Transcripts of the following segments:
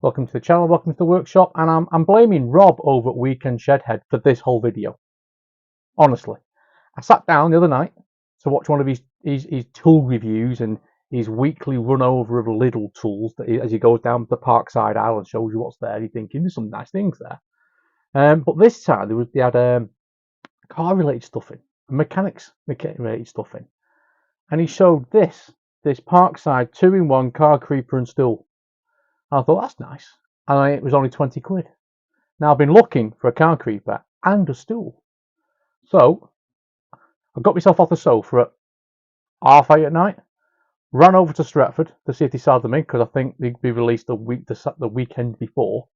Welcome to the channel, welcome to the workshop, and I'm blaming Rob over at Weekend Shedhead for this whole video. Honestly, I sat down the other night to watch one of his tool reviews and his weekly run over of Lidl tools as he goes down the Parkside aisle and shows you what's there. You're thinking there's some nice things there, but this time they had car related stuff in, mechanics related stuff in, and he showed this Parkside 2-in-1 car creeper and stool. I thought that's nice, and it was only 20 quid. Now I've been looking for a car creeper and a stool, so I got myself off the sofa at 8:30 at night, ran over to Stretford to see if they sold them in, because I think they'd be released the weekend before,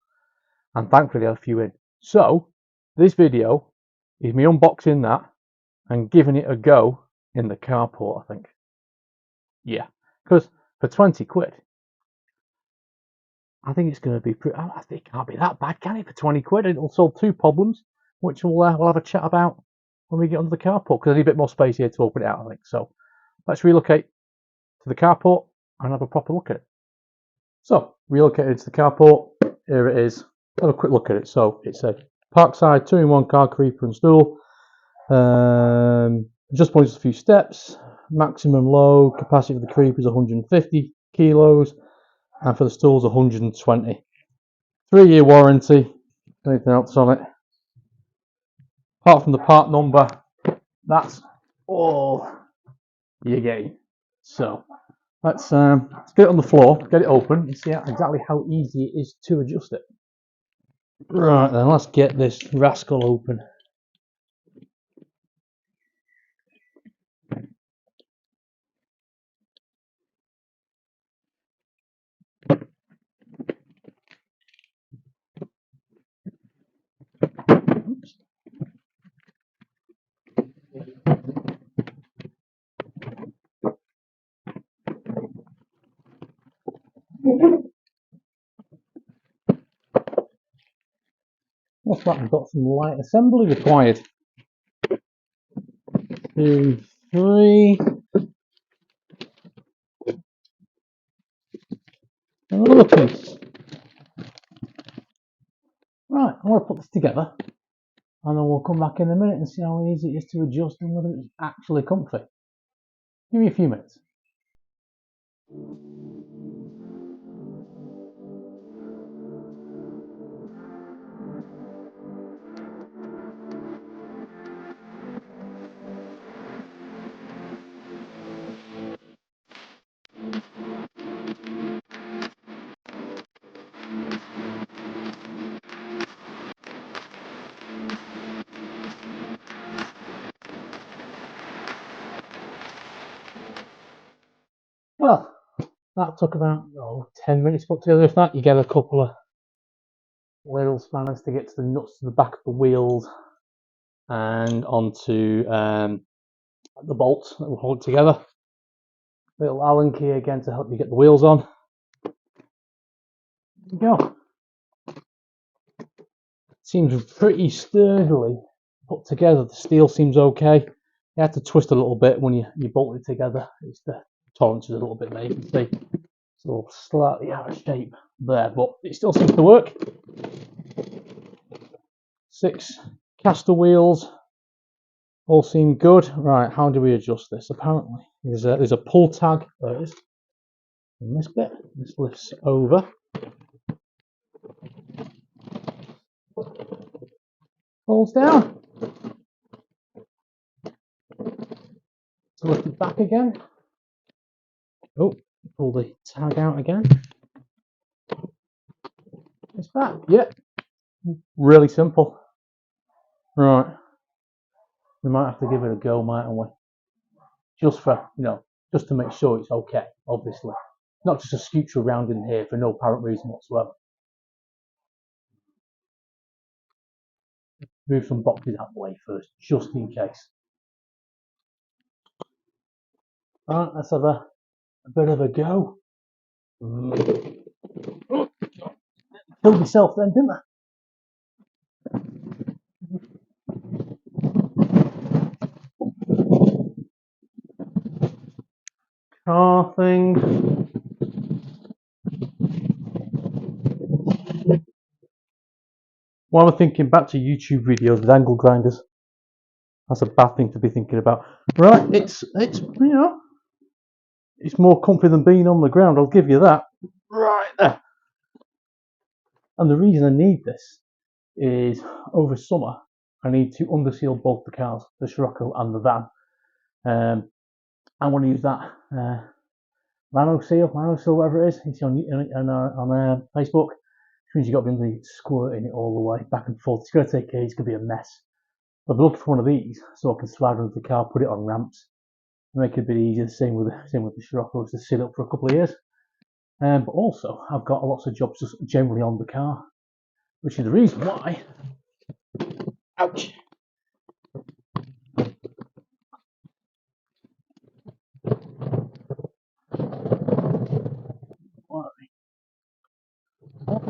and thankfully they had a few in. So this video is me unboxing that and giving it a go in the carport, I think. Yeah, because for 20 quid, I think it's going to be pretty. I think it can't be that bad, can it? For 20 quid, it'll solve two problems, which we'll have a chat about when we get onto the carport, because I need a bit more space here to open it out, I think. So let's relocate to the carport and have a proper look at it. So relocated to the carport. Here it is. Have a quick look at it. So it's a Parkside 2-in-1 car creeper and stool. Just points a few steps. Maximum load capacity for the creeper is 150 kilos. And for the stool's 120. 3-year warranty. Anything else on it? Apart from the part number, that's all you're getting. So let's get it on the floor, get it open, and see exactly how easy it is to adjust it. Right then, let's get this rascal open. What's that? I've got some light assembly required. 2, 3. Another piece. Right, I'm going to put this together, and then we'll come back in a minute and see how easy it is to adjust and whether it's actually comfy. Give me a few minutes. Well, that took about 10 minutes to put together. If that, you get a couple of little spanners to get to the nuts to the back of the wheels and onto the bolts that will hold it together. Little Allen key again to help you get the wheels on. There you go. Seems pretty sturdily put together. The steel seems okay. You have to twist a little bit when you bolt it together. It's the tolerances a little bit there. You can see it's a little slightly out of shape there, but it still seems to work. 6 caster wheels all seem good. Right, how do we adjust this? Apparently there's a pull tag. There it is. And this bit, this lifts over, falls down, to lift it back again. Oh, pull the tag out again. It's back. Yep. Really simple. Right. We might have to give it a go, mightn't we? Just for, just to make sure it's okay, obviously. Not just to scooch around in here for no apparent reason whatsoever. Move some boxes out of the way first, just in case. Alright, let's have a bit of a go. Killed myself then, didn't I? Car thing. While we're thinking back to YouTube videos with angle grinders, that's a bad thing to be thinking about. Right, it's it's more comfy than being on the ground, I'll give you that. Right there. And the reason I need this is over summer I need to underseal both the cars, the Scirocco and the van. I want to use that Mano seal, whatever it is. It's on Facebook. Which means you've got to be squirting it all the way back and forth. It's going to take ages. It's going to be a mess. I've been looking for one of these so I can slide under the car, put it on ramps, make it a bit easier. Same with the Scirocco, to sit up for a couple of years. But also, I've got lots of jobs just generally on the car, which is the reason why. Ouch.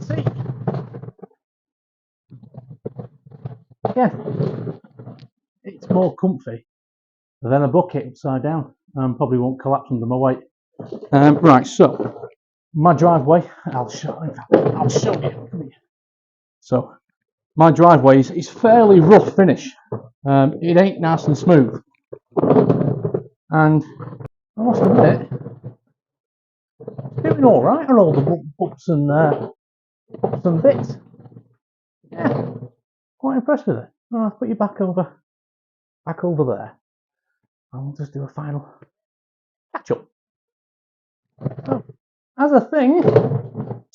See. Again, it's more comfy than a bucket upside down, and probably won't collapse under my weight. Right, so my driveway, I'll show you. So my driveway is fairly rough finish. It ain't nice and smooth, and I must admit, it's doing all right on all the bumps and bits. Yeah, quite impressed with it. I'll put you back over there. I'll just do a final catch up. So, as a thing,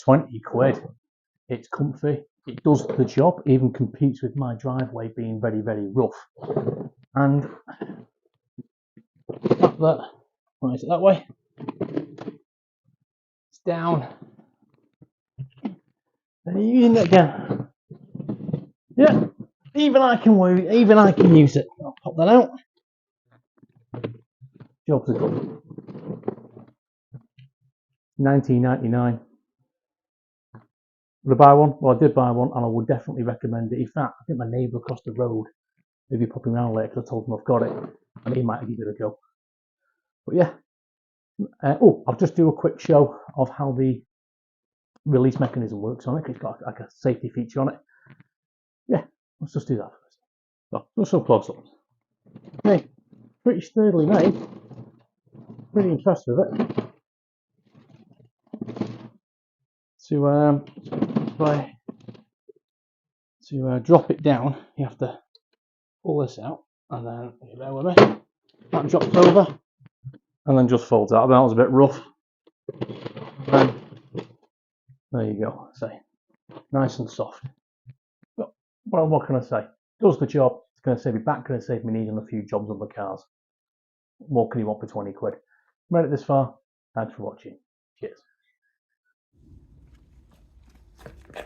20 quid. It's comfy. It does the job. Even competes with my driveway being very, very rough. And the fact that, why is it that way? It's down. And using it again. Yeah. Even I can use it. I'll pop that out. Jobs are good. 19.99. Would I buy one? Well, I did buy one, and I would definitely recommend it. In fact, I think my neighbour across the road may be popping around later because I told him I've got it, and he might give it a go. But yeah. I'll just do a quick show of how the release mechanism works on it. It's got like a safety feature on it. Yeah, let's just do that first. So, just so close up. Okay, pretty sturdily made. Pretty impressed with it. To drop it down, you have to pull this out, and then you bear with me. That drops over, and then just folds out. That was a bit rough. And then there you go. Say, nice and soft. But what can I say? Does the job. It's going to save me back. Going to save me needing a few jobs on the cars. What can you want for 20 quid? Made it this far. Thanks for watching. Cheers. Okay.